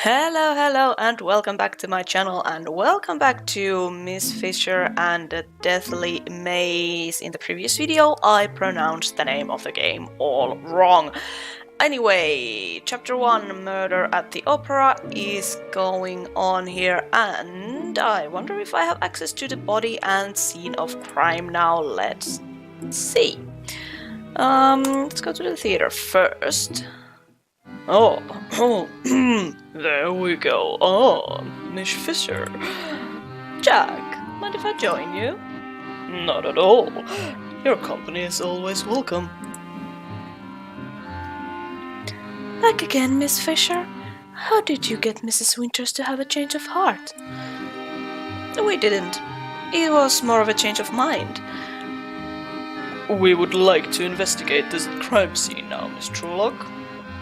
Hello, and welcome back to my channel, and welcome back to Miss Fisher and the Deathly Maze. In the previous video, I pronounced the name of the game all wrong. Anyway, Chapter 1, Murder at the Opera, is going on here, and I wonder if I have access to the body and scene of crime now. Let's see. Let's go to the theater first. Oh, there we go. Oh, Miss Fisher. Jack, mind if I join you? Not at all. Your company is always welcome. Back again, Miss Fisher. How did you get Mrs. Winters to have a change of heart? We didn't. It was more of a change of mind. We would like to investigate this crime scene now, Miss Truelock.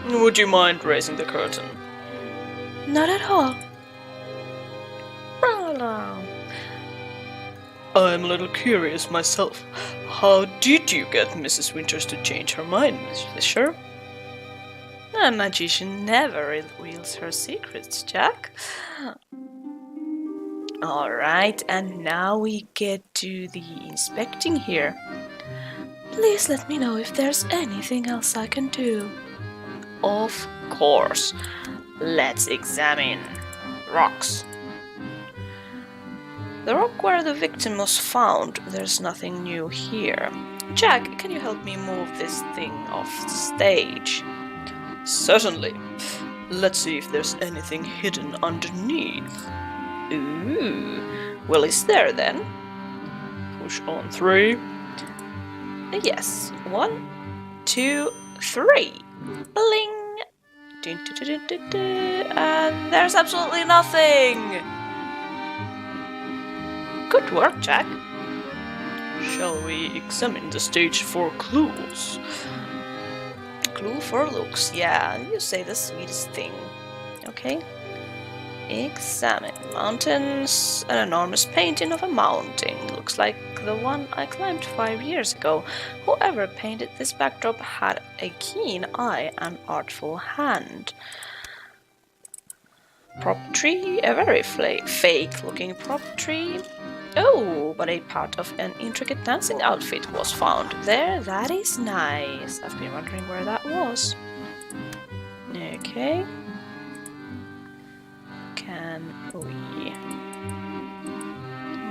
Would you mind raising the curtain? Not at all. I'm a little curious myself. How did you get Mrs. Winters to change her mind, Miss Fisher? A magician never reveals her secrets, Jack. Alright, and now we get to the inspecting here. Please let me know if there's anything else I can do. Of course. Let's examine rocks. The rock where the victim was found, there's nothing new here. Jack, can you help me move this thing off the stage? Certainly. Let's see if there's anything hidden underneath. Ooh. Well, is there then? Push on 3. Yes. 1, 2, 3. Bling! And there's absolutely nothing! Good work, Jack. Shall we examine the stage for clues? Clue for looks, yeah, you say the sweetest thing. Okay. Examine. Mountains. An enormous painting of a mountain. Looks like the one I climbed 5 years ago. Whoever painted this backdrop had a keen eye and artful hand. Prop tree. A very fake looking prop tree. Oh, but a part of an intricate dancing outfit was found there. That is nice. I've been wondering where that was. Okay. Can we...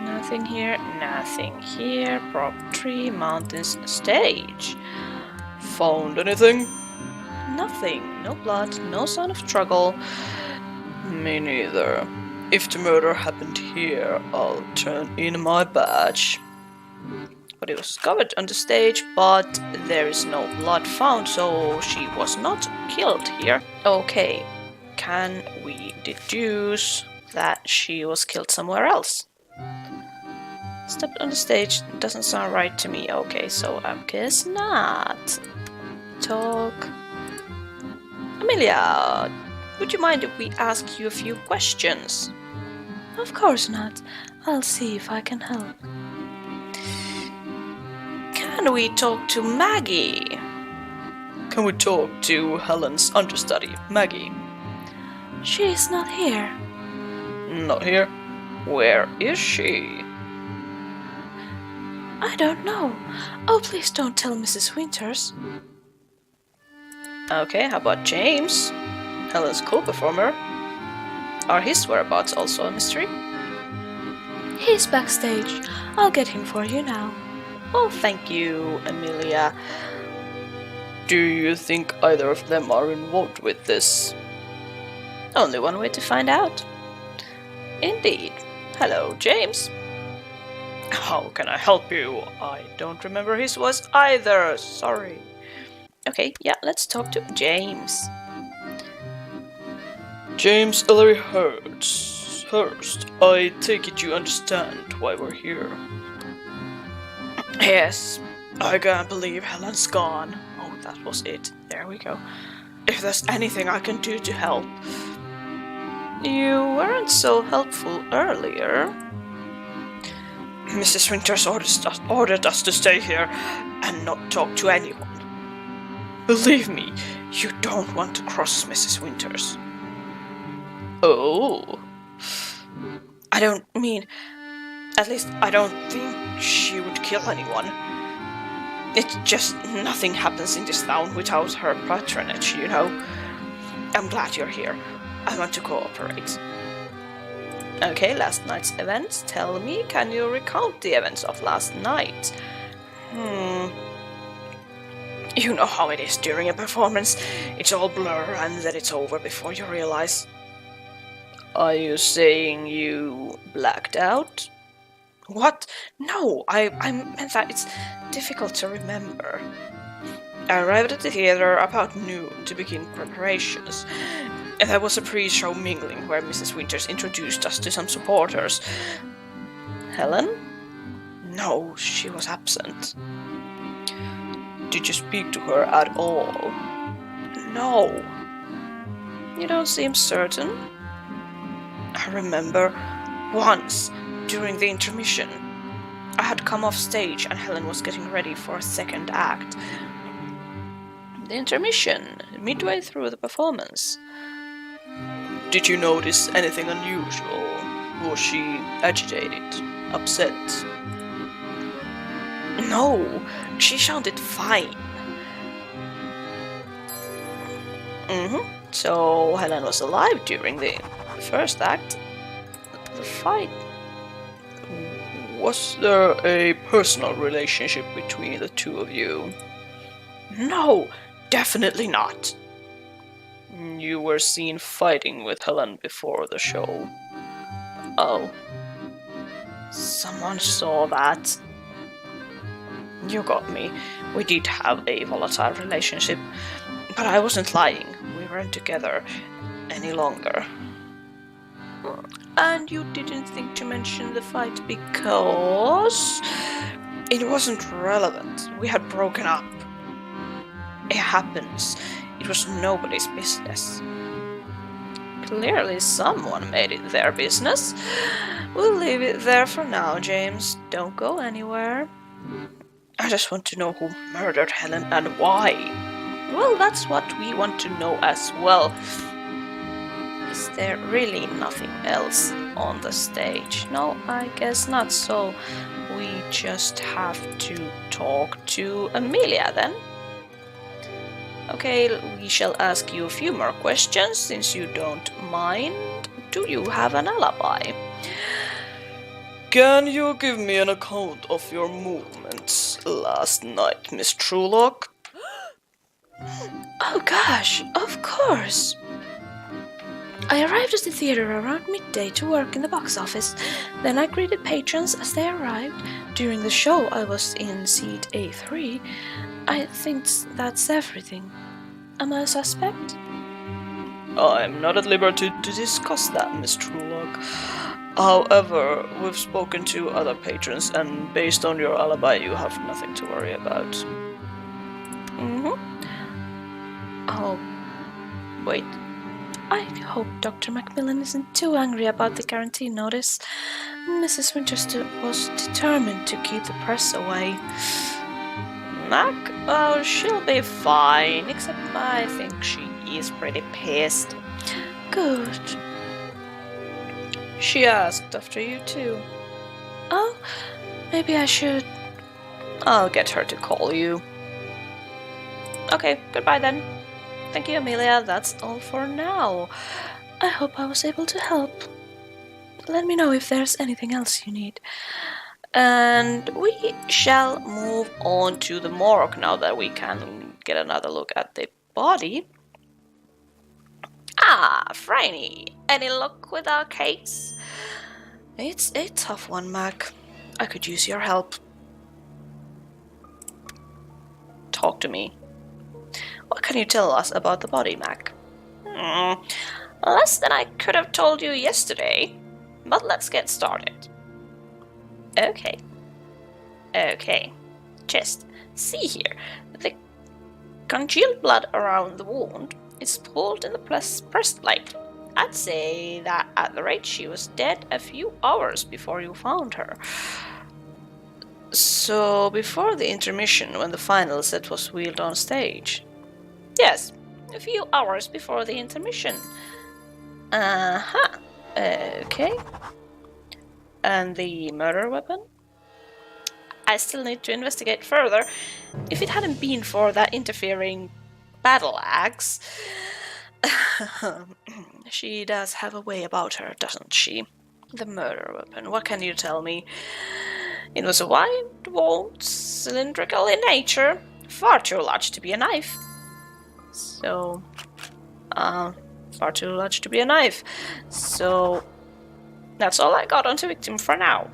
Nothing here, nothing here. Prop tree, mountains, stage. Found anything? Nothing. No blood, no sign of struggle. Me neither. If the murder happened here, I'll turn in my badge. But it was covered on the stage, but there is no blood found, so she was not killed here. Okay. Can we deduce that she was killed somewhere else? Stepped on the stage doesn't sound right to me. Okay, so I guess not. Talk. Amelia, would you mind if we ask you a few questions? Of course not. I'll see if I can help. Can we talk to Maggie? Can we talk to Helen's understudy, Maggie? She is not here. Not here? Where is she? I don't know. Oh, please don't tell Mrs. Winters. Okay, how about James? Helen's co-performer. Are his whereabouts also a mystery? He's backstage. I'll get him for you now. Oh, thank you, Amelia. Do you think either of them are involved with this? Only one way to find out. Indeed. Hello, James. How can I help you? I don't remember his voice either. Sorry. Okay, yeah, let's talk to James. James Ellery Hurst. I take it you understand why we're here. Yes. I can't believe Helen's gone. Oh, that was it. There we go. If there's anything I can do to help. You weren't so helpful earlier. Mrs. Winters ordered us to stay here and not talk to anyone. Believe me, you don't want to cross Mrs. Winters. Oh. I don't mean... At least I don't think she would kill anyone. It's just nothing happens in this town without her patronage, you know? I'm glad you're here. I want to cooperate. Okay, last night's events. Tell me, can you recount the events of last night? You know how it is during a performance. It's all blur and then it's over before you realize. Are you saying you blacked out? What? No, I meant that it's difficult to remember. I arrived at the theater about noon to begin preparations. And there was a pre-show mingling where Mrs. Winters introduced us to some supporters. Helen? No, she was absent. Did you speak to her at all? No. You don't seem certain? I remember once, during the intermission, I had come off stage and Helen was getting ready for a second act. The intermission, midway through the performance. Did you notice anything unusual? Was she agitated? Upset? No, she sounded fine. So Helen was alive during the first act. The fight. Was there a personal relationship between the two of you? No, definitely not. You were seen fighting with Helen before the show. Oh. Someone saw that. You got me. We did have a volatile relationship, but I wasn't lying. We weren't together any longer. And you didn't think to mention the fight because it wasn't relevant. We had broken up. It happens. It was nobody's business. Clearly someone made it their business. We'll leave it there for now, James. Don't go anywhere. I just want to know who murdered Helen and why. Well, that's what we want to know as well. Is there really nothing else on the stage? No, I guess not, so we just have to talk to Amelia then. Okay, we shall ask you a few more questions, since you don't mind. Do you have an alibi? Can you give me an account of your movements last night, Miss Truelock? Oh gosh, of course. I arrived at the theater around midday to work in the box office. Then I greeted patrons as they arrived. During the show I was in seat A3. I think that's everything. Am I a suspect? I'm not at liberty to discuss that, Miss Truelock. However, we've spoken to other patrons, and based on your alibi, you have nothing to worry about. Oh, wait. I hope Dr. Macmillan isn't too angry about the quarantine notice. Mrs. Winters was determined to keep the press away. Mac? Oh, she'll be fine, except I think she is pretty pissed. Good. She asked after you too. Oh, maybe I should... I'll get her to call you. Okay, goodbye then. Thank you, Amelia. That's all for now. I hope I was able to help. Let me know if there's anything else you need. And we shall move on to the morgue now that we can get another look at the body. Ah, Franny, any luck with our case? It's a tough one, Mac. I could use your help. Talk to me. What can you tell us about the body, Mac? Less than I could have told you yesterday, but let's get started. Okay. Just see here. The congealed blood around the wound is pooled in the breastplate. I'd say that at the rate she was dead a few hours before you found her. So before the intermission, when the final set was wheeled on stage? Yes, a few hours before the intermission. Uh-huh. Okay. And the murder weapon? I still need to investigate further. If it hadn't been for that interfering battle axe... She does have a way about her, doesn't she? The murder weapon, what can you tell me? It was a wide walled, cylindrical in nature, far too large to be a knife. So, far too large to be a knife. So, that's all I got on the victim for now.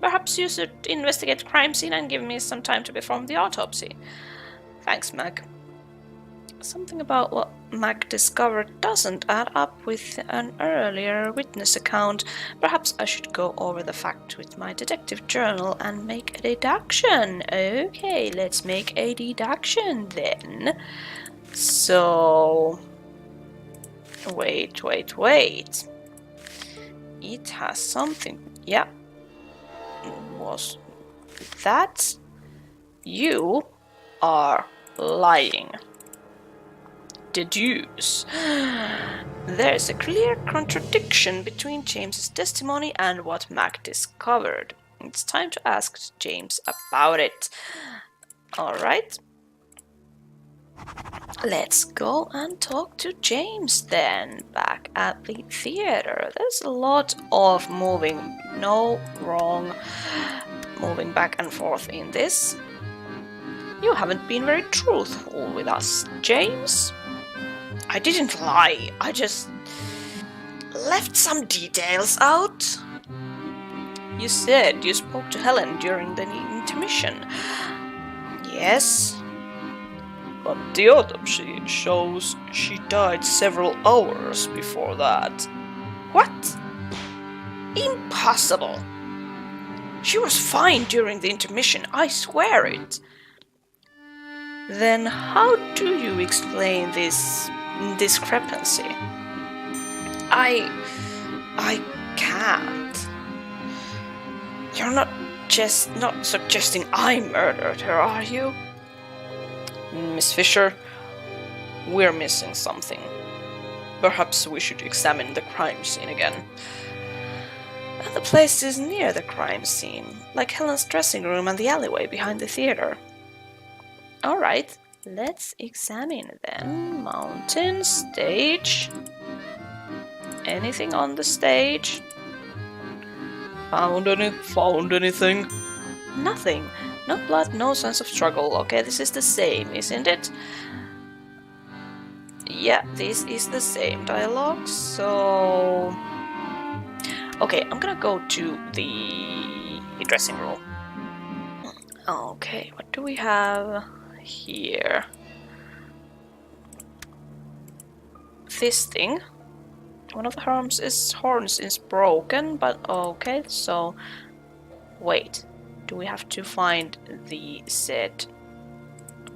Perhaps you should investigate the crime scene and give me some time to perform the autopsy. Thanks, Meg. Something about what Mac discovered doesn't add up with an earlier witness account. Perhaps I should go over the fact with my detective journal and make a deduction. Okay, let's make a deduction then. So... Wait. It has something... Yeah. Was that... You are lying. Deduce. There is a clear contradiction between James's testimony and what Mac discovered. It's time to ask James about it. Alright. Let's go and talk to James then, back at the theater. There's a lot of moving back and forth in this. You haven't been very truthful with us, James. I didn't lie, I just left some details out. You said you spoke to Helen during the intermission. Yes. But the autopsy shows she died several hours before that. What? Impossible. She was fine during the intermission, I swear it. Then how do you explain this discrepancy? I can't. You're not suggesting I murdered her, are you? Miss Fisher, we're missing something. Perhaps we should examine the crime scene again. And the place is near the crime scene, like Helen's dressing room and the alleyway behind the theater. Alright, let's examine then. Mountain, stage. Anything on the stage? Found anything? Nothing. No blood, no sense of struggle. Okay, this is the same, isn't it? Yeah, this is the same dialogue, so... Okay, I'm gonna go to the dressing room. Okay, what do we have here? This thing. One of the horns is broken, but okay, so... Wait. Do we have to find the set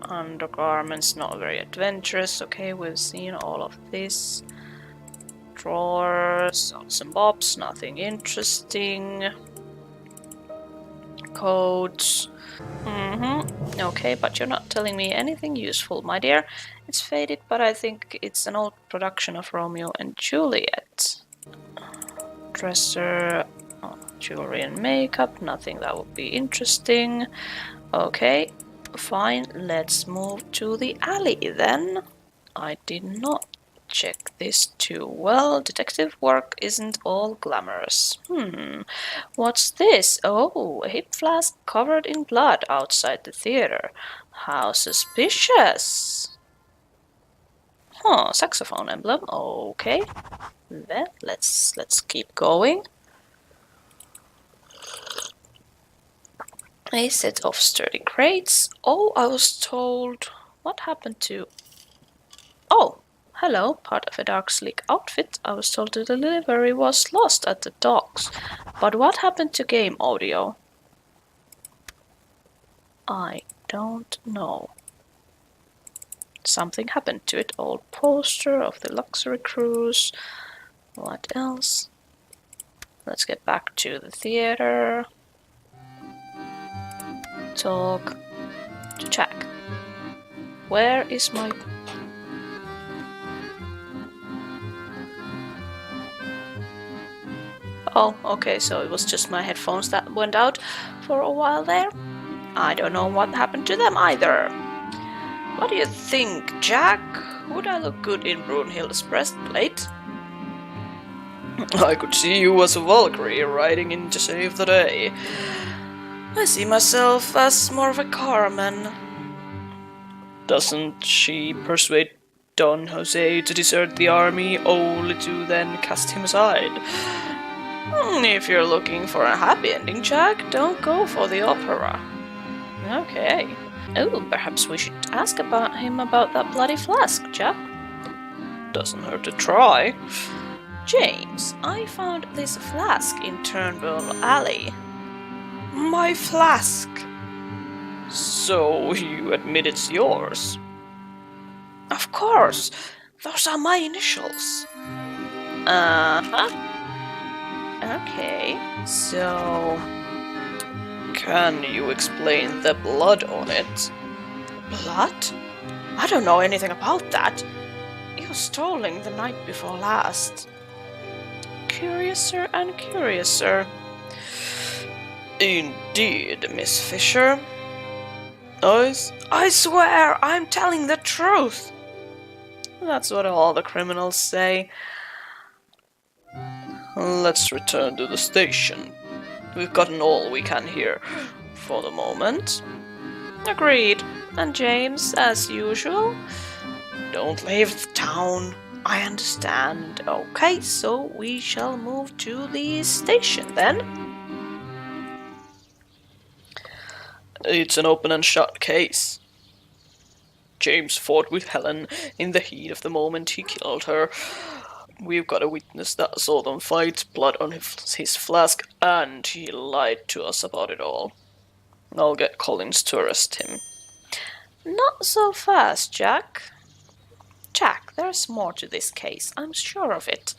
undergarments? Not very adventurous. Okay, we've seen all of this. Drawers, odds and bobs, nothing interesting. Coats. Okay, but you're not telling me anything useful, my dear. It's faded, but I think it's an old production of Romeo and Juliet. Dresser. Jewelry and makeup, nothing that would be interesting. Okay, fine, let's move to the alley then. I did not check this too well. Detective work isn't all glamorous. What's this? Oh, a hip flask covered in blood outside the theater. How suspicious. Huh, saxophone emblem. Okay, then let's keep going. A set of sturdy crates. Oh, I was told... What happened to... Oh, hello, part of a dark sleek outfit. I was told the delivery was lost at the docks. But what happened to game audio? I don't know. Something happened to it. Old poster of the luxury cruise. What else? Let's get back to the theater. Talk to Jack. Where is my... Oh, okay, so it was just my headphones that went out for a while there. I don't know what happened to them either. What do you think, Jack? Would I look good in Brunhilde's breastplate? I could see you as a Valkyrie riding in to save the day. I see myself as more of a Carmen. Doesn't she persuade Don Jose to desert the army only to then cast him aside? If you're looking for a happy ending, Jack, don't go for the opera. Okay. Oh, perhaps we should ask about him about that bloody flask, Jack. Doesn't hurt to try. James, I found this flask in Turnbull Alley. My flask! So you admit it's yours? Of course! Those are my initials. Uh-huh. Okay, so... Can you explain the blood on it? Blood? I don't know anything about that. It was stolen the night before last. Curiouser and curiouser. Indeed, Miss Fisher. I swear I'm telling the truth. That's what all the criminals say. Let's return to the station. We've gotten all we can here for the moment. Agreed. And James, as usual, don't leave the town. I understand. Okay, so we shall move to the station then. It's an open and shut case. James fought with Helen in the heat of the moment he killed her. We've got a witness that saw them fight, blood on his flask, and he lied to us about it all. I'll get Collins to arrest him. Not so fast, Jack. Jack, there's more to this case, I'm sure of it.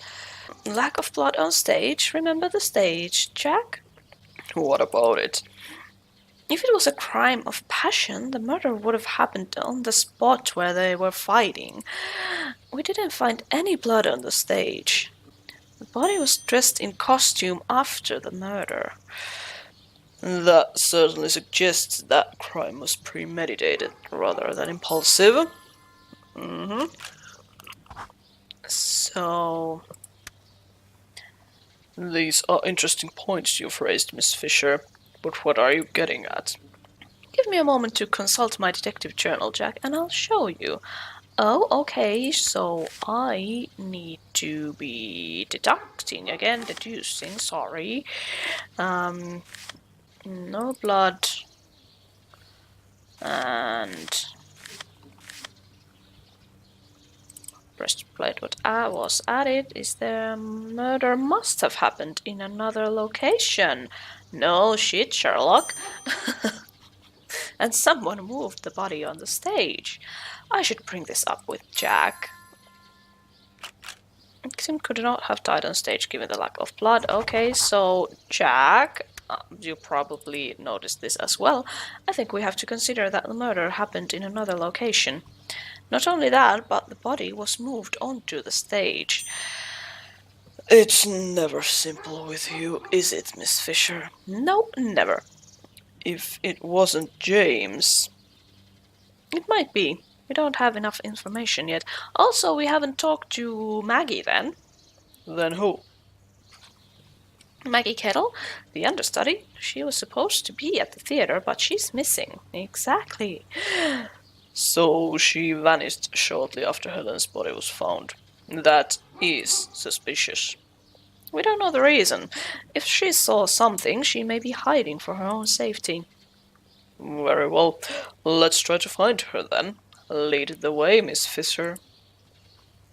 Lack of blood on stage, remember the stage, Jack? What about it? If it was a crime of passion, the murder would have happened on the spot where they were fighting. We didn't find any blood on the stage. The body was dressed in costume after the murder. That certainly suggests that crime was premeditated rather than impulsive. So... These are interesting points you've raised, Miss Fisher. But what are you getting at? Give me a moment to consult my detective journal, Jack, and I'll show you. Oh, okay, so I need to be deducing, sorry. No blood. And... breastplate, what I was added is the murder must have happened in another location. No shit, Sherlock. And someone moved the body on the stage. I should bring this up with Jack. Tim could not have died on stage given the lack of blood. Okay, so Jack, you probably noticed this as well. I think we have to consider that the murder happened in another location. Not only that, but the body was moved onto the stage. It's never simple with you, is it, Miss Fisher? No, never. If it wasn't James... It might be. We don't have enough information yet. Also, we haven't talked to Maggie then. Then who? Maggie Kettle, the understudy. She was supposed to be at the theater, but she's missing. Exactly. So she vanished shortly after Helen's body was found. That is suspicious. We don't know the reason. If she saw something, she may be hiding for her own safety. Very well. Let's try to find her then. Lead the way, Miss Fisher.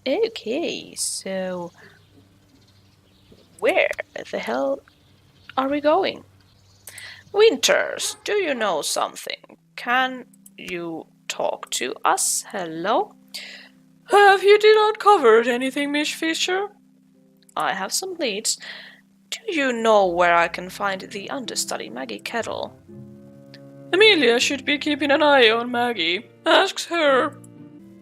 Okay, so... where the hell are we going? Winters, do you know something? Can you talk to us? Hello? Have you not covered anything, Miss Fisher? I have some leads. Do you know where I can find the understudy, Maggie Kettle? Amelia should be keeping an eye on Maggie. Ask her.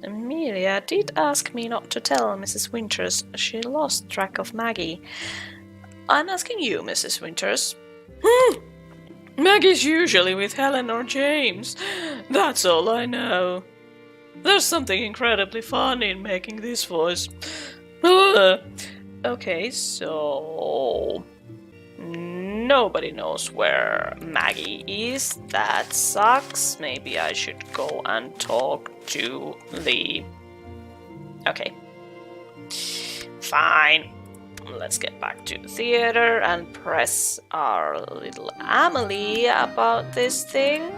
Amelia did ask me not to tell Mrs. Winters she lost track of Maggie. I'm asking you, Mrs. Winters. Maggie's usually with Helen or James. That's all I know. There's something incredibly fun in making this voice. Okay, so... nobody knows where Maggie is. That sucks. Maybe I should go and talk to the... Okay. Fine. Let's get back to the theater and press our little Amelie about this thing.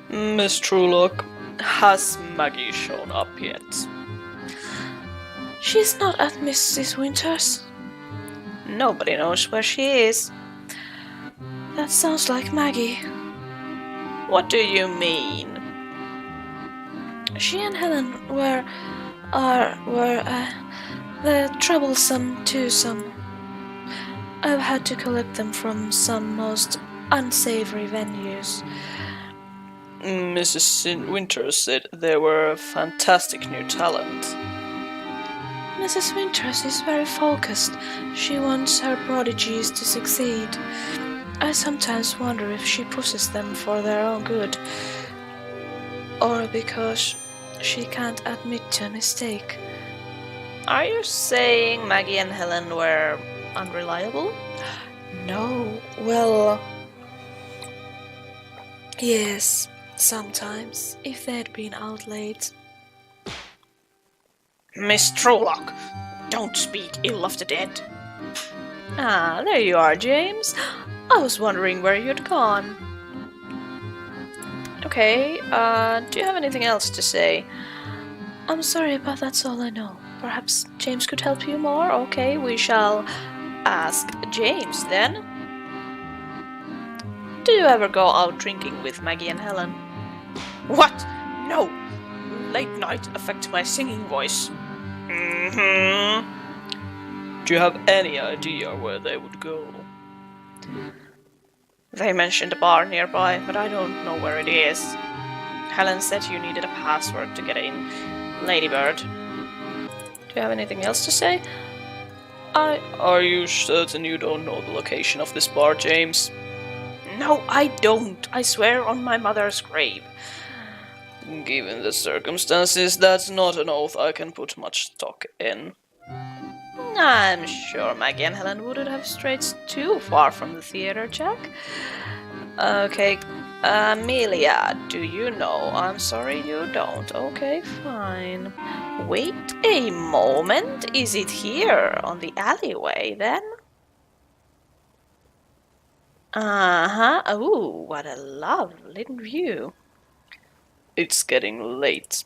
Miss Truelock, has Maggie shown up yet? She's not at Mrs. Winters. Nobody knows where she is. That sounds like Maggie. What do you mean? She and Helen were the troublesome twosome. I've had to collect them from some most unsavory venues. Mrs. Winters said they were a fantastic new talent. Mrs. Winters is very focused. She wants her prodigies to succeed. I sometimes wonder if she pushes them for their own good, or because she can't admit to a mistake. Are you saying Maggie and Helen were unreliable? No, well... yes, sometimes, if they'd been out late. Miss Truelock, don't speak ill of the dead. Ah, there you are, James. I was wondering where you'd gone. Okay, do you have anything else to say? I'm sorry, but that's all I know. Perhaps James could help you more? Okay, we shall ask James then. Do you ever go out drinking with Maggie and Helen? What? No! Late night affects my singing voice. Do you have any idea where they would go? They mentioned a bar nearby, but I don't know where it is. Helen said you needed a password to get in. Ladybird. Do you have anything else to say? Are you certain you don't know the location of this bar, James? No, I don't. I swear on my mother's grave. Given the circumstances, that's not an oath I can put much stock in. I'm sure Maggie and Helen wouldn't have strayed too far from the theater, Jack. Okay, Amelia, do you know? I'm sorry you don't. Okay, fine. Wait a moment. Is it here on the alleyway then? Uh-huh. Ooh, what a lovely view. It's getting late.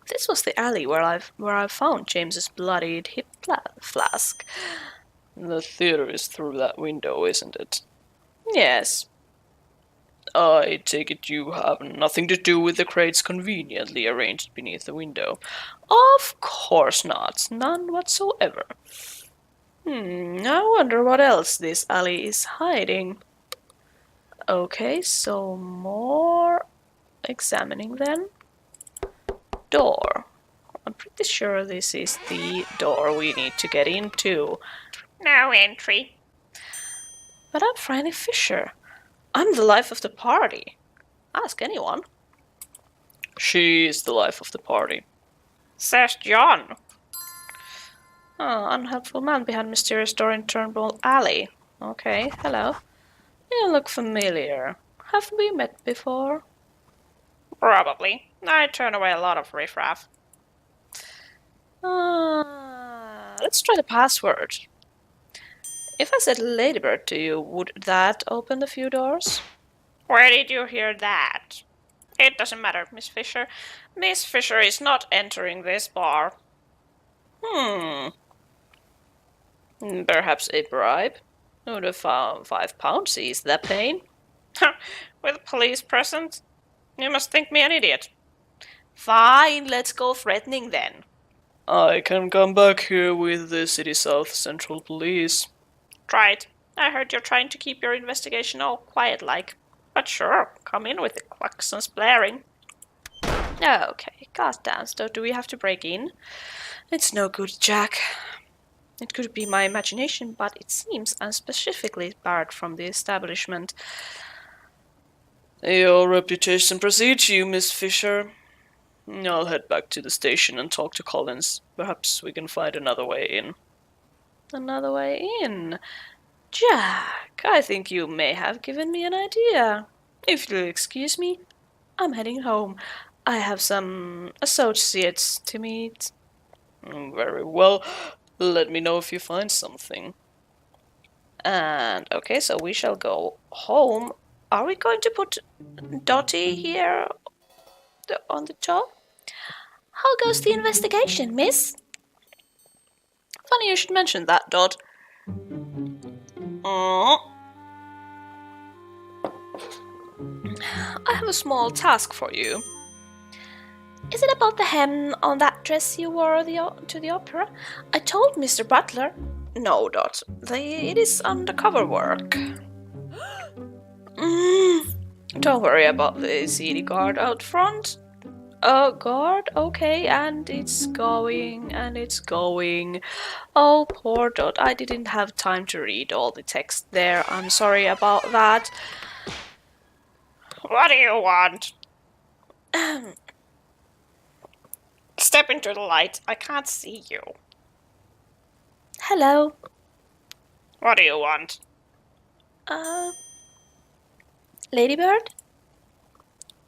This was the alley where I found James's bloodied hip flask. The theater is through that window, isn't it? Yes. I take it you have nothing to do with the crates conveniently arranged beneath the window. Of course not. None whatsoever. I wonder what else this alley is hiding. Okay, so more examining then. Door. I'm pretty sure this is the door we need to get into. No entry. But I'm Franny Fisher. I'm the life of the party. Ask anyone. She's the life of the party. Says John. Oh, unhelpful man behind mysterious door in Turnbull Alley. Okay, hello. You look familiar. Have we met before? Probably. I turn away a lot of riffraff. Let's try the password. If I said Ladybird to you, would that open the few doors? Where did you hear that? It doesn't matter, Miss Fisher. Miss Fisher is not entering this bar. Perhaps a bribe? Would have found £5 ease that pain. With police present? You must think me an idiot. Fine, let's go threatening then. I can come back here with the City South Central Police. Try it. I heard you're trying to keep your investigation all quiet-like. But sure, come in with the klaxons blaring. Okay, goddamn, so do we have to break in? It's no good, Jack. It could be my imagination, but it seems unspecifically barred from the establishment. Your reputation precedes you, Miss Fisher. I'll head back to the station and talk to Collins. Perhaps we can find another way in. Another way in? Jack, I think you may have given me an idea. If you'll excuse me, I'm heading home. I have some associates to meet. Very well. Let me know if you find something. And okay, so we shall go home. Are we going to put Dottie here on the top? How goes the investigation, miss? Funny you should mention that, Dot. I have a small task for you. Is it about the hem on that dress you wore to the opera? I told Mr. Butler. No, Dot. It is undercover work. Don't worry about the CD guard out front. Guard? Okay, and it's going, and it's going. Oh, poor Dot. I didn't have time to read all the text there. I'm sorry about that. What do you want? Step into the light. I can't see you. Hello. What do you want? Ladybird?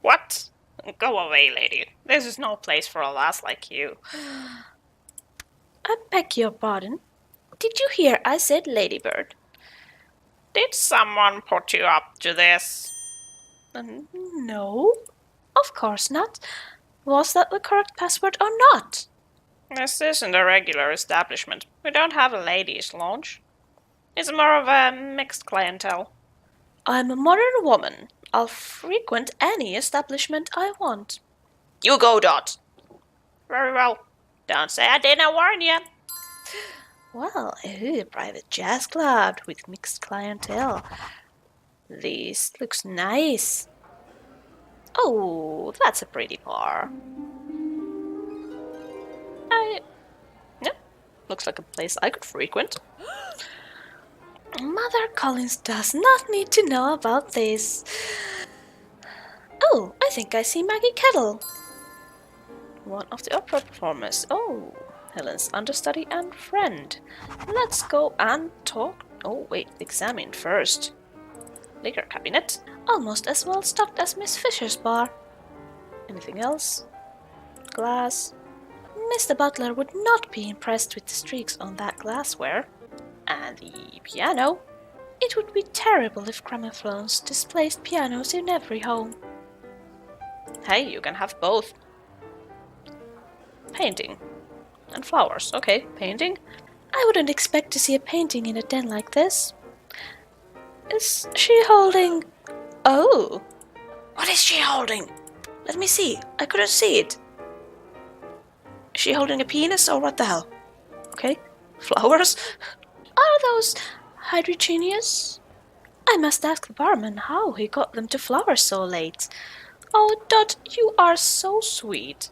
What? Go away, lady. This is no place for a lass like you. I beg your pardon. Did you hear I said ladybird? Did someone put you up to this? No, of course not. Was that the correct password or not? This isn't a regular establishment. We don't have a ladies' lounge. It's more of a mixed clientele. I'm a modern woman. I'll frequent any establishment I want. You go, Dot. Very well. Don't say I didn't warn you. Well, a private jazz club with mixed clientele. This looks nice. Oh, that's a pretty bar. Yeah, looks like a place I could frequent. Mother Collins does not need to know about this. Oh, I think I see Maggie Kettle. One of the opera performers. Oh, Helen's understudy and friend. Let's go and talk. Oh, wait, examine first. Liquor cabinet. Almost as well stocked as Miss Fisher's bar. Anything else? Glass. Mr. Butler would not be impressed with the streaks on that glassware. And the piano. It would be terrible if gramophones displaced pianos in every home. Hey, you can have both. Painting. And flowers. Okay, painting. I wouldn't expect to see a painting in a den like this. Is she holding... Oh! What is she holding? Let me see. I couldn't see it. Is she holding a penis or what the hell? Okay. Flowers? Are those hydrogeneous? I must ask the barman how he got them to flower so late. Oh, Dot, you are so sweet.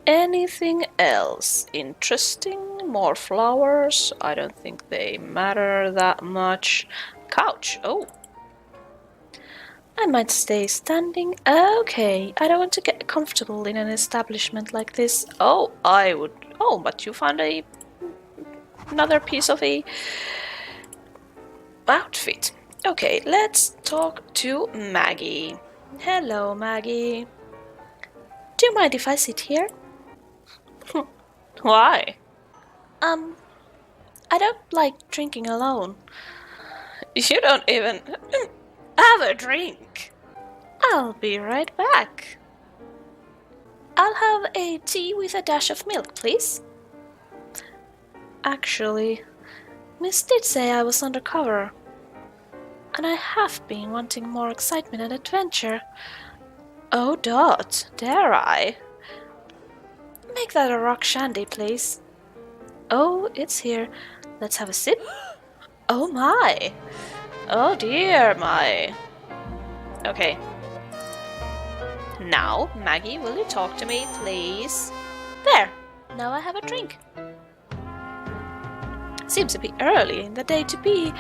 Anything else interesting? More flowers? I don't think they matter that much. Couch. Oh. I might stay standing. Okay, I don't want to get comfortable in an establishment like this. Oh, I would... Oh, but you found another piece of a outfit. Okay, let's talk to Maggie. Hello, Maggie. Do you mind if I sit here? Why? I don't like drinking alone. You don't even have a drink. I'll be right back. I'll have a tea with a dash of milk, please. Actually, Miss did say I was undercover, and I have been wanting more excitement and adventure. Oh, Dot, dare I? Make that a rock shandy, please. Oh, it's here. Let's have a sip. Oh my! Oh dear, my. Okay. Now, Maggie, will you talk to me, please? There! Now I have a drink. Seems a bit early in the day to be,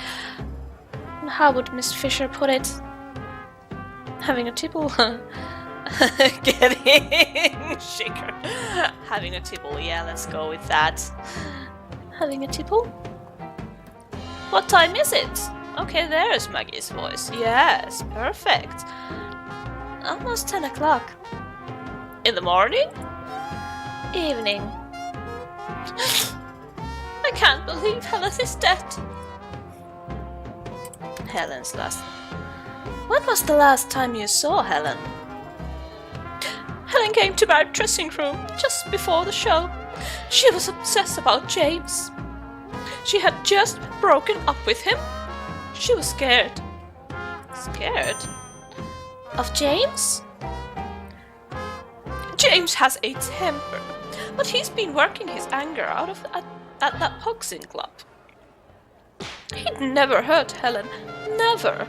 how would Miss Fisher put it? Having a tipple? Getting shaker. Having a tipple, yeah, let's go with that. Having a tipple? What time is it? Okay, there's Maggie's voice. Yes, perfect. Almost 10 o'clock. In the morning? Evening. I can't believe Helen is dead. Helen's last. When was the last time you saw Helen? Helen came to my dressing room just before the show. She was obsessed about James. She had just broken up with him. She was scared. Scared? Of James? James has a temper, but he's been working his anger out of at that boxing club. He'd never hurt Helen. Never.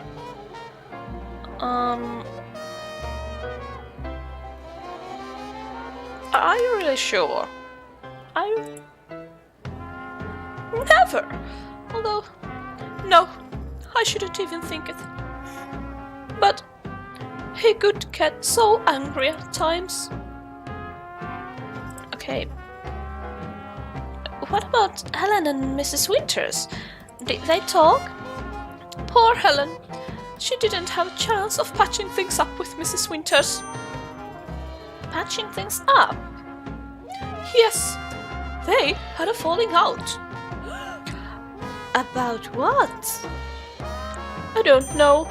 Are you really sure? Are you? Never! Although, no, I shouldn't even think it. But he could get so angry at times. Okay. What about Helen and Mrs. Winters? Did they talk? Poor Helen. She didn't have a chance of patching things up with Mrs. Winters. Patching things up? Yes, they had a falling out. About what? I don't know,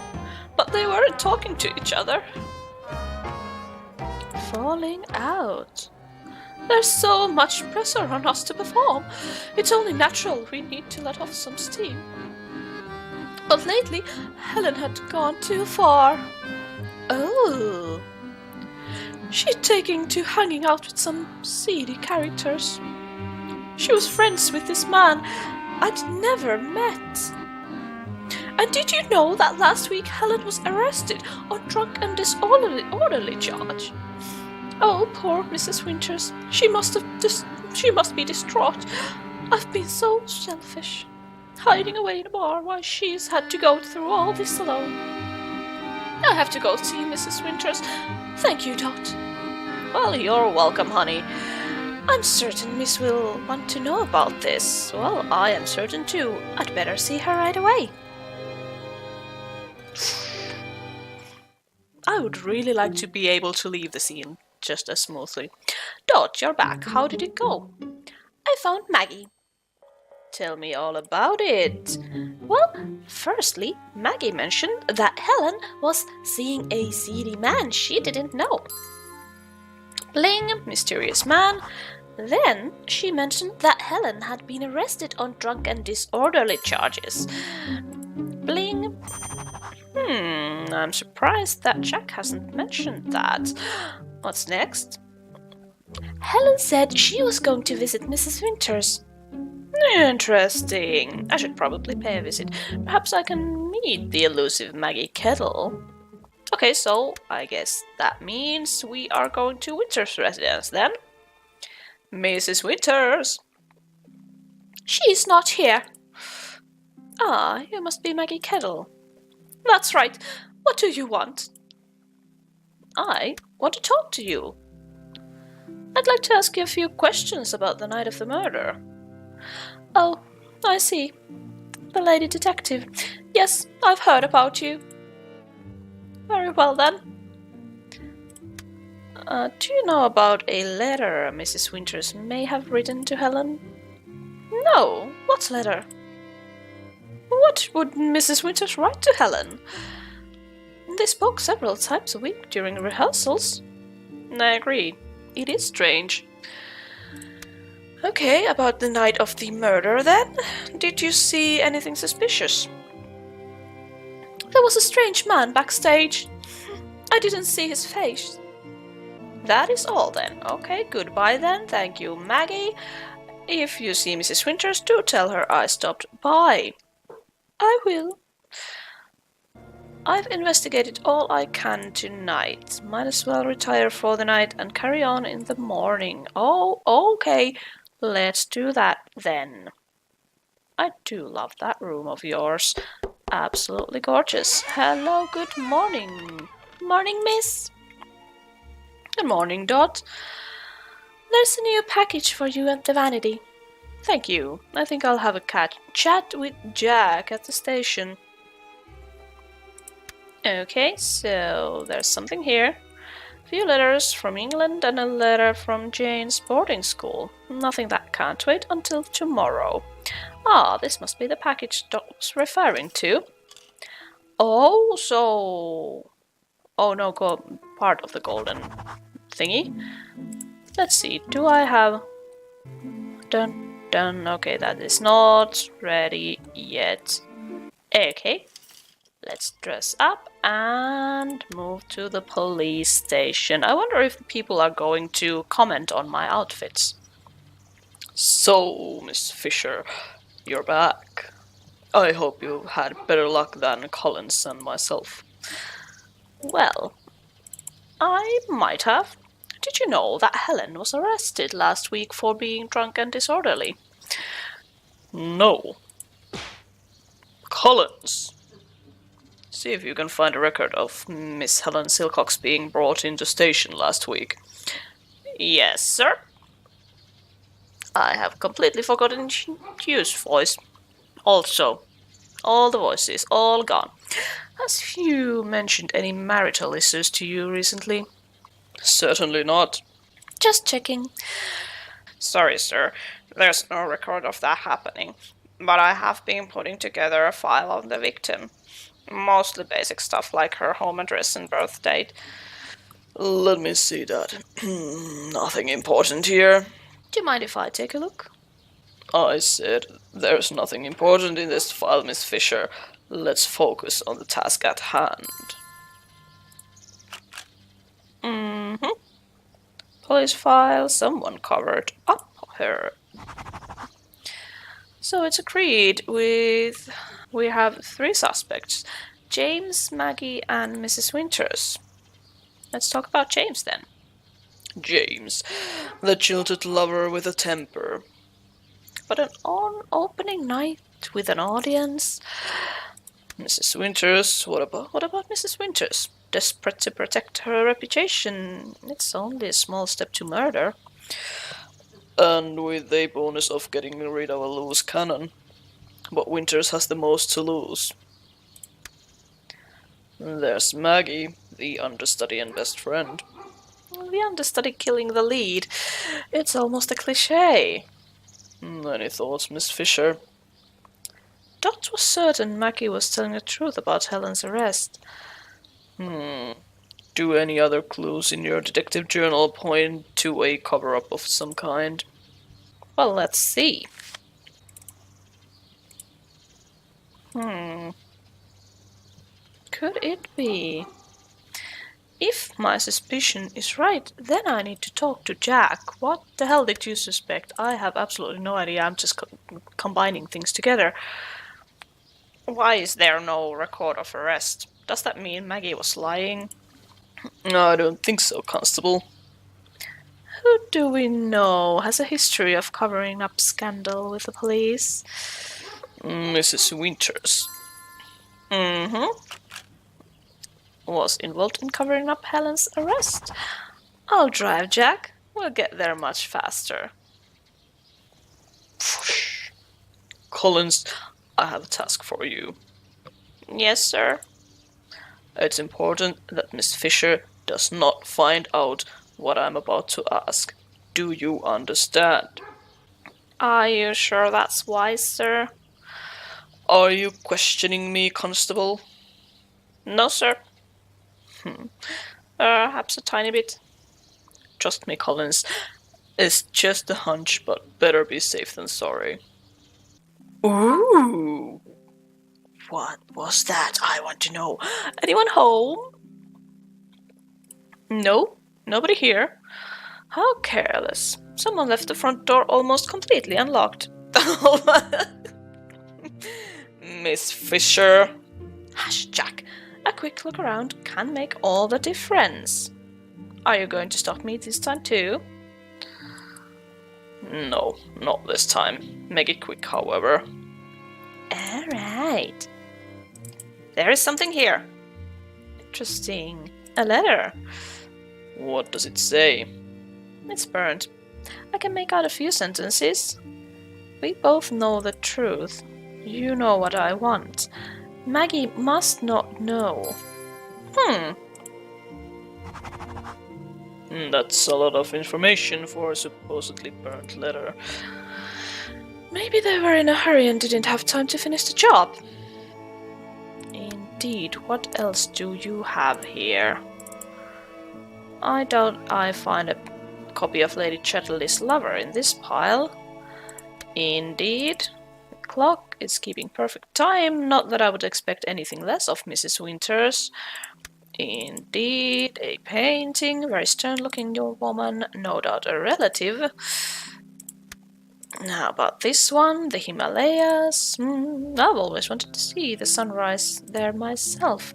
but they weren't talking to each other. Falling out? There's so much pressure on us to perform. It's only natural we need to let off some steam. But lately, Helen had gone too far. Oh. She'd taken to hanging out with some seedy characters. She was friends with this man I'd never met. And did you know that last week Helen was arrested on drunk and disorderly charge? Oh, poor Mrs. Winters. She must be distraught. I've been so selfish, hiding away in a bar while she's had to go through all this alone. I have to go see Mrs. Winters. Thank you, Dot. Well, you're welcome, honey. I'm certain Miss will want to know about this. Well, I am certain too. I'd better see her right away. I would really like to be able to leave the scene just as smoothly. Dot, you're back. How did it go? I found Maggie. Tell me all about it. Well, firstly, Maggie mentioned that Helen was seeing a seedy man she didn't know. Bling, mysterious man. Then she mentioned that Helen had been arrested on drunk and disorderly charges. Bling. I'm surprised that Jack hasn't mentioned that. What's next? Helen said she was going to visit Mrs. Winters. Interesting. I should probably pay a visit. Perhaps I can meet the elusive Maggie Kettle. Okay, so I guess that means we are going to Winters' residence then. Mrs. Winters! She's not here. Ah, you must be Maggie Kettle. That's right. What do you want? I want to talk to you. I'd like to ask you a few questions about the night of the murder. Oh, I see. The lady detective. Yes, I've heard about you. Very well then. Do you know about a letter Mrs. Winters may have written to Helen? No. What letter? What would Mrs. Winters write to Helen? They spoke several times a week during rehearsals. I agree. It is strange. Okay, about the night of the murder then. Did you see anything suspicious? There was a strange man backstage. I didn't see his face. That is all then. Okay, goodbye then. Thank you, Maggie. If you see Mrs. Winters, do tell her I stopped by. I will. I've investigated all I can tonight. Might as well retire for the night and carry on in the morning. Oh, okay. Let's do that then. I do love that room of yours. Absolutely gorgeous. Hello, good morning. Morning, miss. Good morning, Dot. There's a new package for you at the vanity. Thank you. I think I'll have a chat with Jack at the station. Okay, so there's something here. A few letters from England and a letter from Jane's boarding school. Nothing that can't wait until tomorrow. Ah, this must be the package Doc's referring to. Oh, so... Oh no, part of the golden thingy. Let's see, do I have... Done. Okay, that is not ready yet. Okay, let's dress up and move to the police station. I wonder if the people are going to comment on my outfits. So, Miss Fisher, you're back. I hope you've had better luck than Collins and myself. Well, I might have. Did you know that Helen was arrested last week for being drunk and disorderly? No. Collins! See if you can find a record of Miss Helen Silcox being brought into station last week. Yes, sir. I have completely forgotten Hugh's voice. Also, all the voices, all gone. Has Hugh mentioned any marital issues to you recently? Certainly not. Just checking. Sorry, sir. There's no record of that happening. But I have been putting together a file of the victim. Mostly basic stuff like her home address and birth date. Let me see that. Nothing important here. Do you mind if I take a look? I said there's nothing important in this file, Miss Fisher. Let's focus on the task at hand. Police file, someone covered up her. So it's agreed with... We have 3 suspects. James, Maggie, and Mrs. Winters. Let's talk about James then. James, the jilted lover with a temper. But on opening night with an audience... Mrs. Winters, what about Mrs. Winters? Desperate to protect her reputation. It's only a small step to murder. And with the bonus of getting rid of a loose cannon. But Winters has the most to lose. There's Maggie, the understudy and best friend. The understudy killing the lead. It's almost a cliché. Any thoughts, Miss Fisher? Dot was certain Maggie was telling the truth about Helen's arrest. Do any other clues in your detective journal point to a cover-up of some kind? Well, let's see. Could it be? If my suspicion is right, then I need to talk to Jack. What the hell did you suspect? I have absolutely no idea. I'm just combining things together. Why is there no record of arrest? Does that mean Maggie was lying? No, I don't think so, Constable. Who do we know has a history of covering up scandal with the police? Mrs. Winters. Was involved in covering up Helen's arrest. I'll drive, Jack. We'll get there much faster. Collins, I have a task for you. Yes, sir. It's important that Miss Fisher does not find out what I'm about to ask. Do you understand? Are you sure that's wise, sir? Are you questioning me, Constable? No, sir. Perhaps a tiny bit. Trust me, Collins. It's just a hunch, but better be safe than sorry. Ooh! What was that? I want to know. Anyone home? No, nobody here. How careless. Someone left the front door almost completely unlocked. Miss Fisher. Hush, Jack. A quick look around can make all the difference. Are you going to stop me this time too? No, not this time. Make it quick, however. Alright. There is something here. Interesting. A letter. What does it say? It's burnt. I can make out a few sentences. We both know the truth. You know what I want. Maggie must not know. That's a lot of information for a supposedly burnt letter. Maybe they were in a hurry and didn't have time to finish the job. Indeed, what else do you have here? I doubt I find a copy of Lady Chatterley's lover in this pile. Indeed. The clock is keeping perfect time, not that I would expect anything less of Mrs. Winters. Indeed, a painting, very stern-looking young woman, no doubt a relative. How about this one, the Himalayas? I've always wanted to see the sunrise there myself.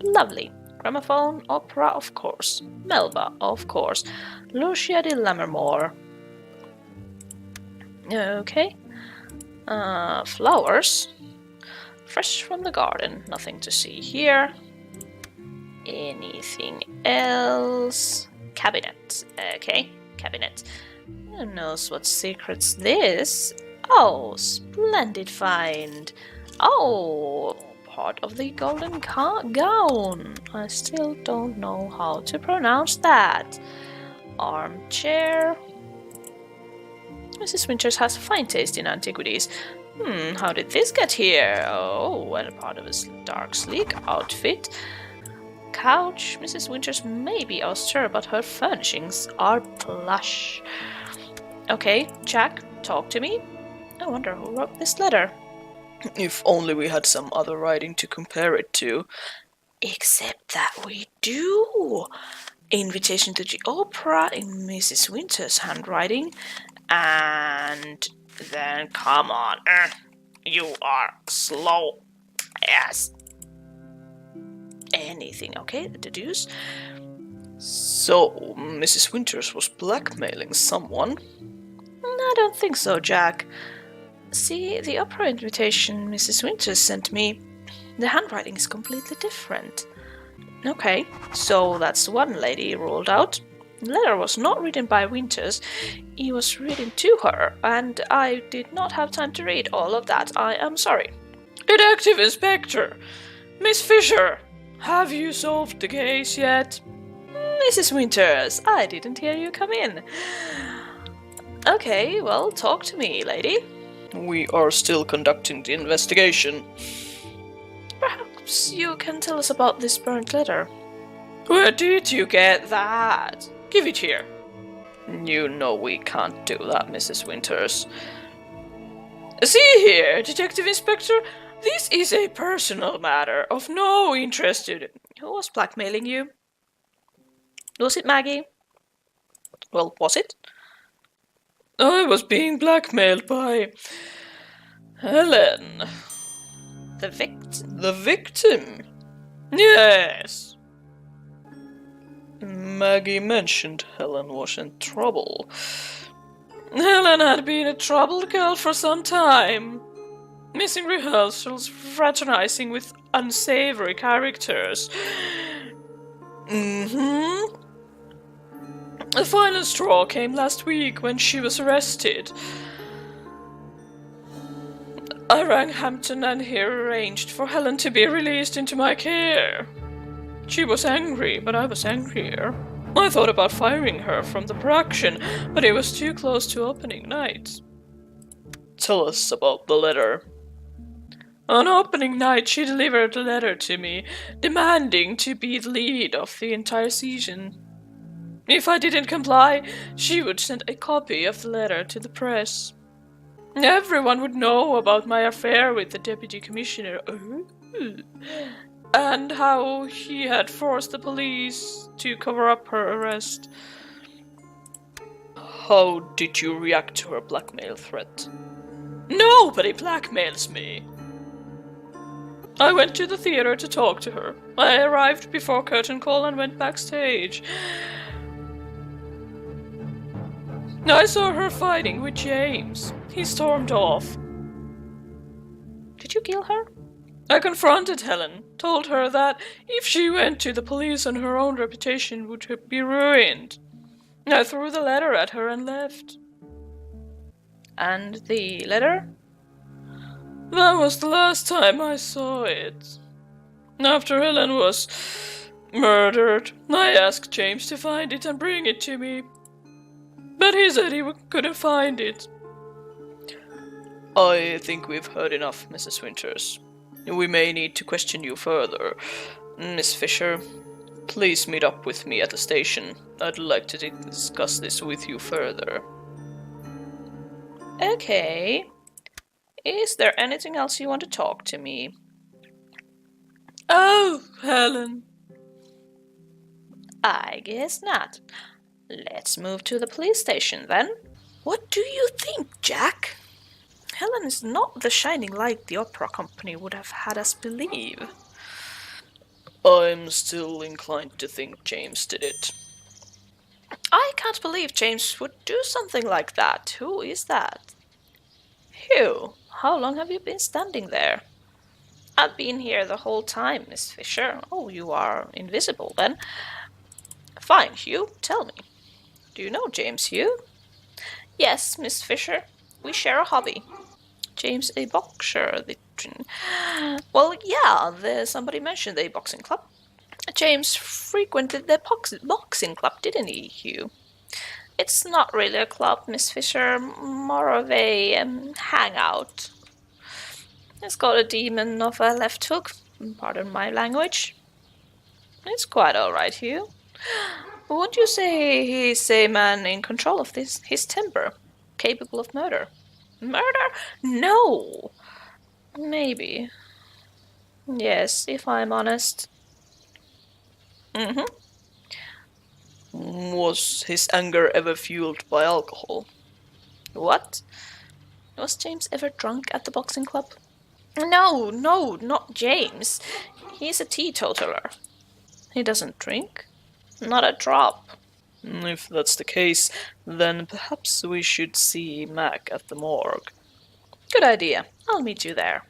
Lovely. Gramophone, opera, of course. Melba, of course. Lucia de Lammermoor. Okay. Flowers. Fresh from the garden. Nothing to see here. Anything else? Cabinet. Okay, cabinet. Who knows what secret's this? Oh, splendid find. Oh, part of the golden gown. I still don't know how to pronounce that. Armchair. Mrs. Winters has fine taste in antiquities. How did this get here? Oh, and part of his dark, sleek outfit. Couch. Mrs. Winters may be austere, but her furnishings are plush. Okay, Jack, talk to me. I wonder who wrote this letter. If only we had some other writing to compare it to. Except that we do. Invitation to the opera in Mrs. Winters' handwriting. And then, come on. You are slow. Yes. Anything, okay? Deduce. So, Mrs. Winters was blackmailing someone? I don't think so, Jack. See, the opera invitation Mrs. Winters sent me, the handwriting is completely different. Okay, so that's one lady ruled out. The letter was not written by Winters, it was written to her, and I did not have time to read all of that, I am sorry. Detective Inspector! Miss Fisher! Have you solved the case yet? Mrs. Winters, I didn't hear you come in. Okay, well, talk to me, lady. We are still conducting the investigation. Perhaps you can tell us about this burnt letter. Where did you get that? Give it here. You know we can't do that, Mrs. Winters. See here, Detective Inspector, this is a personal matter of no interest to... Who was blackmailing you? Was it Maggie? Well, was it? I was being blackmailed by... Helen. The victim? The victim? Yes. Maggie mentioned Helen was in trouble. Helen had been a troubled girl for some time. Missing rehearsals, fraternizing with unsavory characters. The final straw came last week when she was arrested. I rang Hampton and he arranged for Helen to be released into my care. She was angry, but I was angrier. I thought about firing her from the production, but it was too close to opening night. Tell us about the letter. On opening night, she delivered a letter to me, demanding to be the lead of the entire season. If I didn't comply, she would send a copy of the letter to the press. Everyone would know about my affair with the deputy commissioner, and how he had forced the police to cover up her arrest. How did you react to her blackmail threat? Nobody blackmails me. I went to the theater to talk to her. I arrived before curtain call and went backstage. I saw her fighting with James. He stormed off. Did you kill her? I confronted Helen, told her that if she went to the police on her own reputation would be ruined. I threw the letter at her and left. And the letter? That was the last time I saw it. After Helen was murdered, I asked James to find it and bring it to me. But he said he couldn't find it. I think we've heard enough, Mrs. Winters. We may need to question you further. Miss Fisher, please meet up with me at the station. I'd like to discuss this with you further. Okay. Is there anything else you want to talk to me? Oh, Helen. I guess not. Let's move to the police station then. What do you think, Jack? Helen is not the shining light the opera company would have had us believe. I'm still inclined to think James did it. I can't believe James would do something like that. Who is that? Hugh, how long have you been standing there? I've been here the whole time, Miss Fisher. Oh, you are invisible then. Fine, Hugh, tell me. Do you know James, Hugh? Yes, Miss Fisher. We share a hobby. James a boxer. Well, yeah, somebody mentioned a boxing club. James frequented the boxing club, didn't he, Hugh? It's not really a club, Miss Fisher, more of a hangout. It's got a demon of a left hook, pardon my language. It's quite alright, Hugh. Would you say he's a man in control of his temper, capable of murder? Murder? No! Maybe. Yes, if I'm honest. Was his anger ever fueled by alcohol? What? Was James ever drunk at the boxing club? No, not James. He's a teetotaler. He doesn't drink? Not a drop. If that's the case, then perhaps we should see Mac at the morgue. Good idea. I'll meet you there.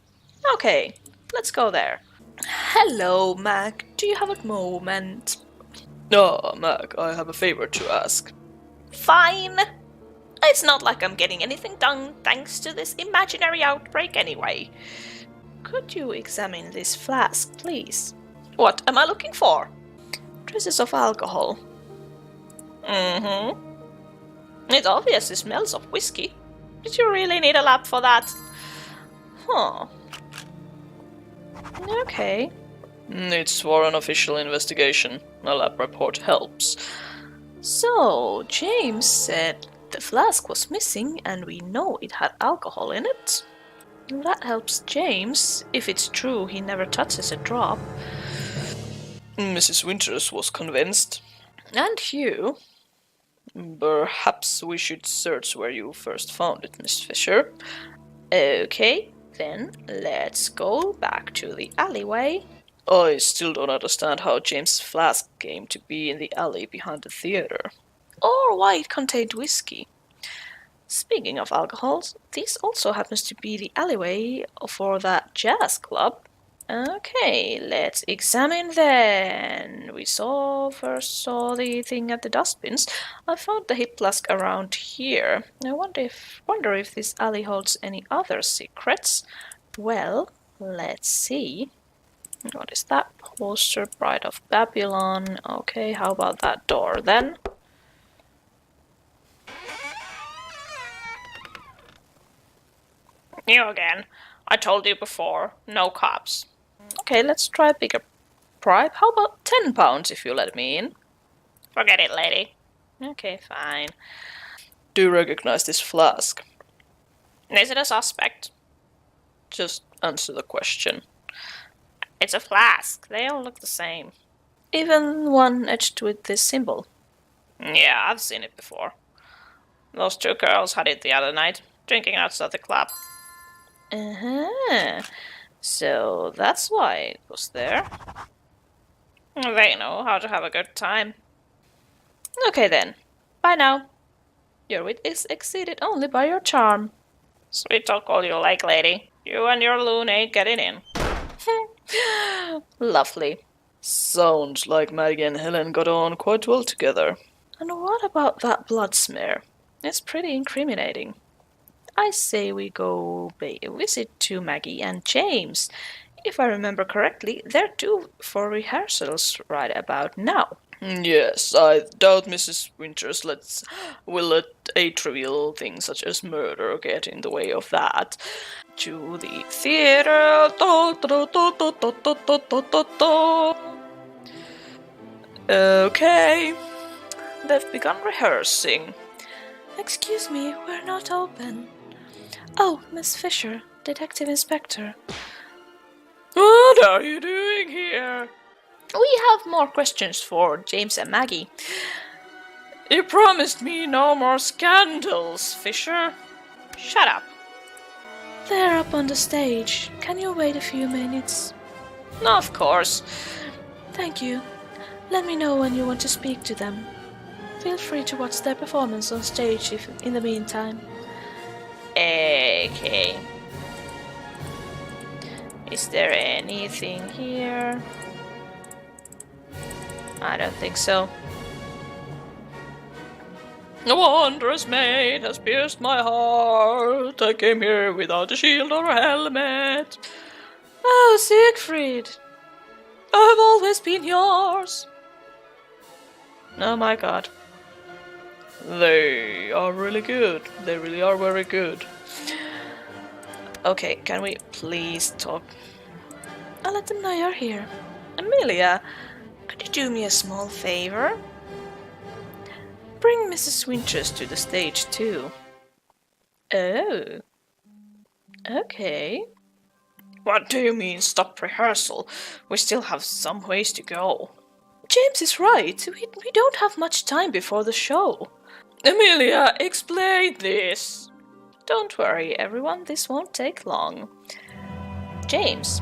Okay, let's go there. Hello, Mac. Do you have a moment? Mac, I have a favor to ask. Fine. It's not like I'm getting anything done thanks to this imaginary outbreak anyway. Could you examine this flask, please? What am I looking for? Traces of alcohol. It obviously smells of whiskey. Did you really need a lab for that? Huh. Okay. It's for an official investigation. A lab report helps. So, James said the flask was missing and we know it had alcohol in it. That helps James, if it's true he never touches a drop. Mrs. Winters was convinced. And Hugh. Perhaps we should search where you first found it, Miss Fisher. Okay, then let's go back to the alleyway. I still don't understand how James' flask came to be in the alley behind the theater. Or why it contained whiskey. Speaking of alcohols, this also happens to be the alleyway for that jazz club. Okay, let's examine then. We first saw the thing at the dustbins. I found the hip flask around here. I wonder if this alley holds any other secrets. Well, let's see. What is that? Poster, Bride of Babylon. Okay, how about that door then? You again. I told you before, no cops. Okay, let's try a bigger bribe. How about £10 if you let me in? Forget it, lady. Okay, fine. Do you recognize this flask? Is it a suspect? Just answer the question. It's a flask. They all look the same. Even one etched with this symbol. Yeah, I've seen it before. Those two girls had it the other night, drinking outside the club. So that's why it was there. They know how to have a good time. Okay then. Bye now. Your wit is exceeded only by your charm. Sweet talk all you like, lady. You and your loon ain't getting in. Lovely. Sounds like Maggie and Helen got on quite well together. And what about that blood smear? It's pretty incriminating. I say we go pay a visit to Maggie and James. If I remember correctly, they're due for rehearsals right about now. Yes, I doubt Mrs. Winters will let a trivial thing such as murder get in the way of that. To the theater. Okay. They've begun rehearsing. Excuse me, we're not open. Oh, Miss Fisher, Detective Inspector. What are you doing here? We have more questions for James and Maggie. You promised me no more scandals, Fisher. Shut up. They're up on the stage. Can you wait a few minutes? Of course. Thank you. Let me know when you want to speak to them. Feel free to watch their performance on stage if in the meantime. Okay. Is there anything here? I don't think so. A wondrous maid has pierced my heart. I came here without a shield or a helmet. Oh, Siegfried! I've always been yours. Oh my god. They are really good. They really are very good. Okay, can we please talk? I'll let them know you're here. Amelia, could you do me a small favor? Bring Mrs. Winters to the stage too. Oh. Okay. What do you mean, stop rehearsal? We still have some ways to go. James is right. We don't have much time before the show. Amelia, explain this. Don't worry, everyone. This won't take long. James,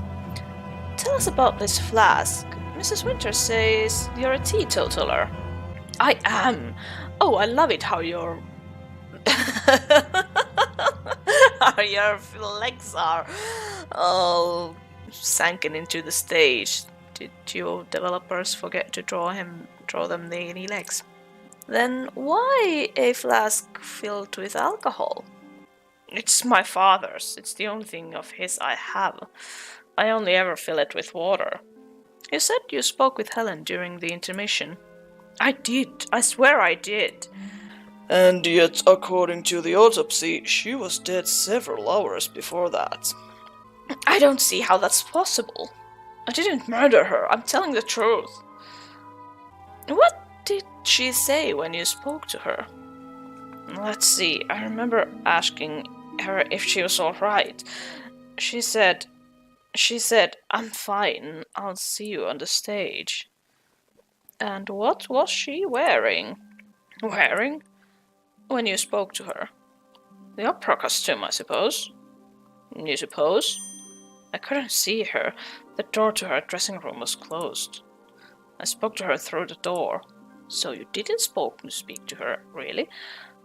tell us about this flask. Mrs. Winters says you're a teetotaler. I am. Oh, I love it how your legs are all sunken into the stage. Did you developers forget to draw them the any legs? Then why a flask filled with alcohol? It's my father's. It's the only thing of his I have. I only ever fill it with water. You said you spoke with Helen during the intermission. I did. I swear I did. And yet, according to the autopsy, she was dead several hours before that. I don't see how that's possible. I didn't murder her. I'm telling the truth. What did she say when you spoke to her? Let's see. I remember asking her if she was all right. She said, I'm fine. I'll see you on the stage. And what was she wearing? Wearing? When you spoke to her? The opera costume, I suppose. You suppose? I couldn't see her. The door to her dressing room was closed. I spoke to her through the door. So you didn't speak to her, really?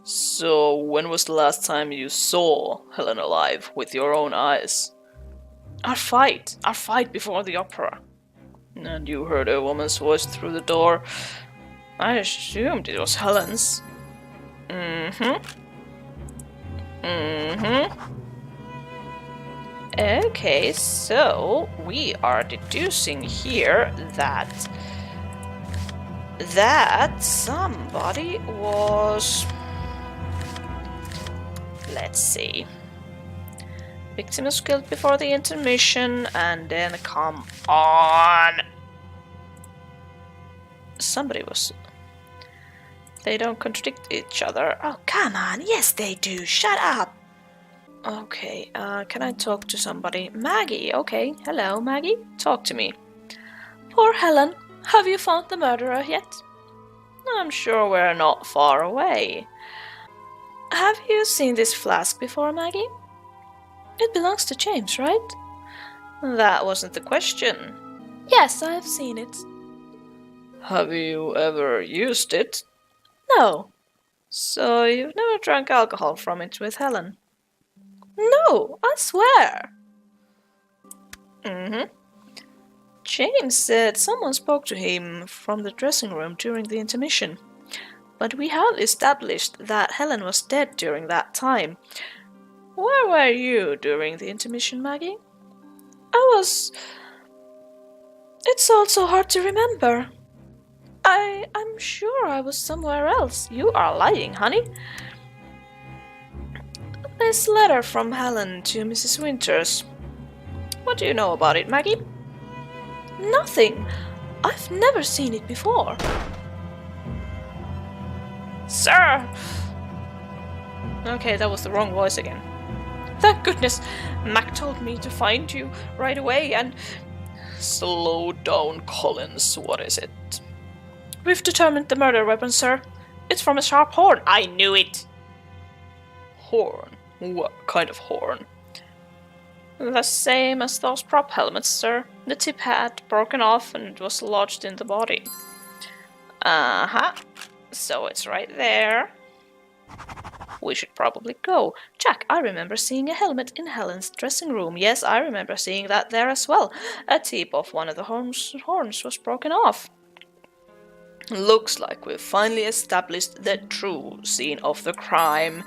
So when was the last time you saw Helen alive with your own eyes? Our fight before the opera. And you heard a woman's voice through the door. I assumed it was Helen's. Okay, so we are deducing here that somebody was... Let's see. Victim was killed before the intermission, and then come on. Somebody was... They don't contradict each other. Oh, come on. Yes, they do. Shut up. Okay, can I talk to somebody? Maggie, okay. Hello, Maggie. Talk to me. Poor Helen. Have you found the murderer yet? I'm sure we're not far away. Have you seen this flask before, Maggie? It belongs to James, right? That wasn't the question. Yes, I've seen it. Have you ever used it? No. So you've never drank alcohol from it with Helen? No, I swear. Mm-hmm. James said someone spoke to him from the dressing room during the intermission. But we have established that Helen was dead during that time. Where were you during the intermission, Maggie? I was... It's all so hard to remember. I'm sure I was somewhere else. You are lying, honey. This letter from Helen to Mrs. Winters. What do you know about it, Maggie? Nothing. I've never seen it before. Sir! Okay, that was the wrong voice again. Thank goodness. Mac told me to find you right away and... Slow down, Collins. What is it? We've determined the murder weapon, sir. It's from a sharp horn. I knew it. Horn? What kind of horn? The same as those prop helmets, sir. The tip had broken off and was lodged in the body. Uh-huh. So it's right there. We should probably go. Jack, I remember seeing a helmet in Helen's dressing room. Yes, I remember seeing that there as well. A tip of one of the horns was broken off. Looks like we've finally established the true scene of the crime.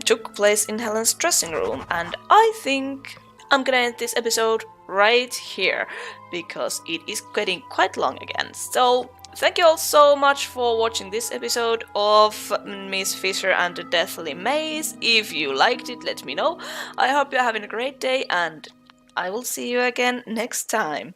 Took place in Helen's dressing room, and I think I'm gonna end this episode right here because it is getting quite long again. So thank you all so much for watching this episode of Miss Fisher and the Deathly Maze. If you liked it, let me know. I hope you're having a great day, and I will see you again next time.